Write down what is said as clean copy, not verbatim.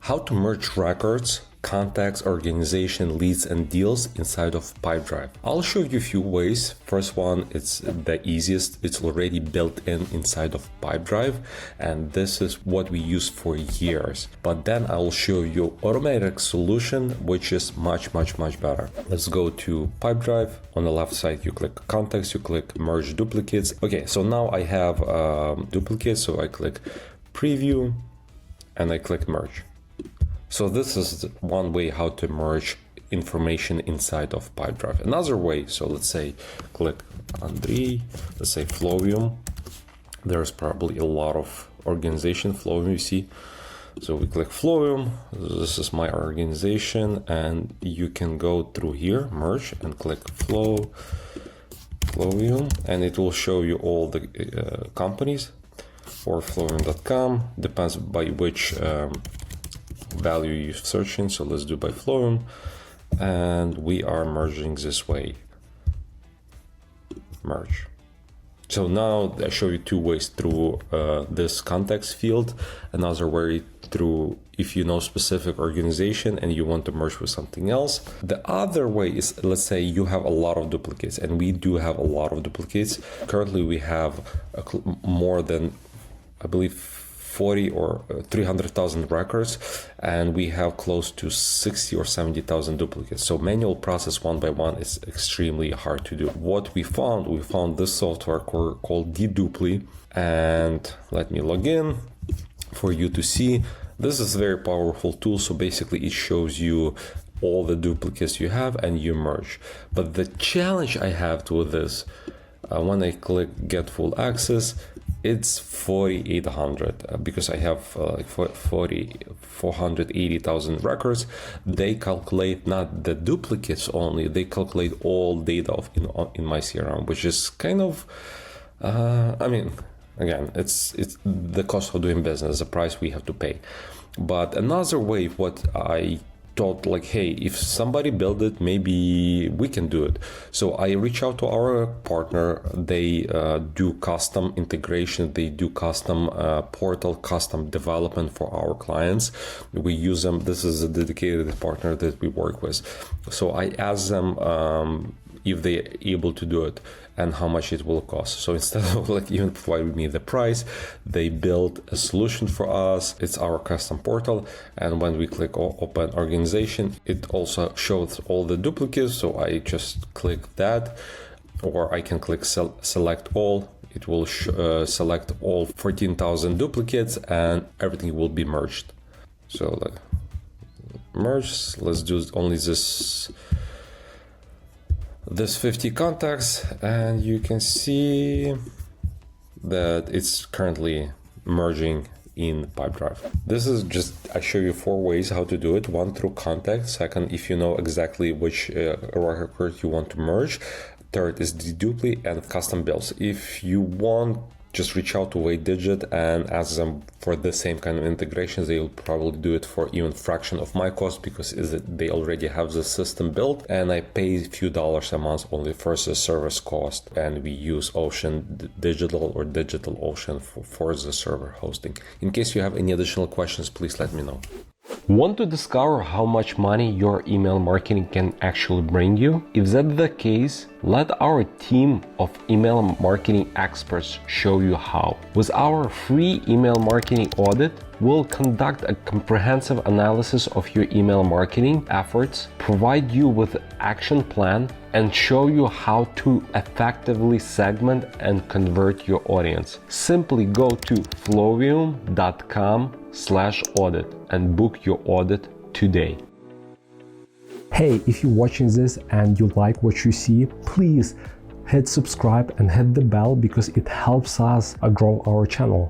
How to merge records, contacts, organization, leads, and deals inside of Pipedrive. I'll show you a few ways. First one, it's the easiest. It's already built inside of Pipedrive, and this is what we use for years. But then I'll show you automatic solution, which is much better. Let's go to Pipedrive. On the left side, you click contacts, you click merge duplicates. Okay, so now I have duplicates, so I click preview and I click merge. So this is one way how to merge information inside of Pipedrive. Another way, so let's say click Andrei, let's say Flowium. There's probably a lot of organization Flowium, you see. So we click Flowium, this is my organization, and you can go through here, merge, and click Flowium, and it will show you all the companies, or Flowium.com, depends by which value you're searching. So let's do by Flowium, and we are merging this way. Merge. So now I show you two ways through this context field. Another way through if you know specific organization and you want to merge with something else. The other way is, let's say you have a lot of duplicates, and we do have a lot of duplicates. Currently we have more than, I believe, 40 or 300,000 records, and we have close to 60 or 70,000 duplicates. So manual process one by one is extremely hard to do. What we found this software called Dedupli, and let me log in for you to see. This is a very powerful tool. So basically it shows you all the duplicates you have and you merge. But the challenge I have with this, when I click get full access, it's 4,800 because I have 480,000 records. They calculate not the duplicates only, they calculate all data in my CRM, which is kind of, I mean, again, it's the cost of doing business, the price we have to pay. But another way, what I thought, like, hey, if somebody built it, maybe we can do it. So I reach out to our partner. They do custom integration, they do custom portal, custom development for our clients. We use them. This is a dedicated partner that we work with. So I ask them if they're able to do it and how much it will cost. So instead of like even providing me the price, they build a solution for us. It's our custom portal, and when we click open organization, it also shows all the duplicates. So I just click that, or I can click select all. It will select all 14,000 duplicates, and everything will be merged. So merge, let's do only this 50 contacts, and you can see that it's currently merging in Pipedrive. This is just, I show you 4 ways how to do it. 1, through contact. 2nd, if you know exactly which record you want to merge. 3rd is dedupli and custom builds. If you want, just reach out to WaitDigit and ask them for the same kind of integrations. They will probably do it for even fraction of my cost, because they already have the system built, and I pay a few dollars a month only for the service cost, and we use Ocean Digital or DigitalOcean for the server hosting. In case you have any additional questions, please let me know. Want to discover how much money your email marketing can actually bring you? If that's the case, let our team of email marketing experts show you how. With our free email marketing audit, we'll conduct a comprehensive analysis of your email marketing efforts, provide you with an action plan, and show you how to effectively segment and convert your audience. Simply go to flowium.com/audit and book your audit today. Hey, if you're watching this and you like what you see, please hit subscribe and hit the bell, because it helps us grow our channel.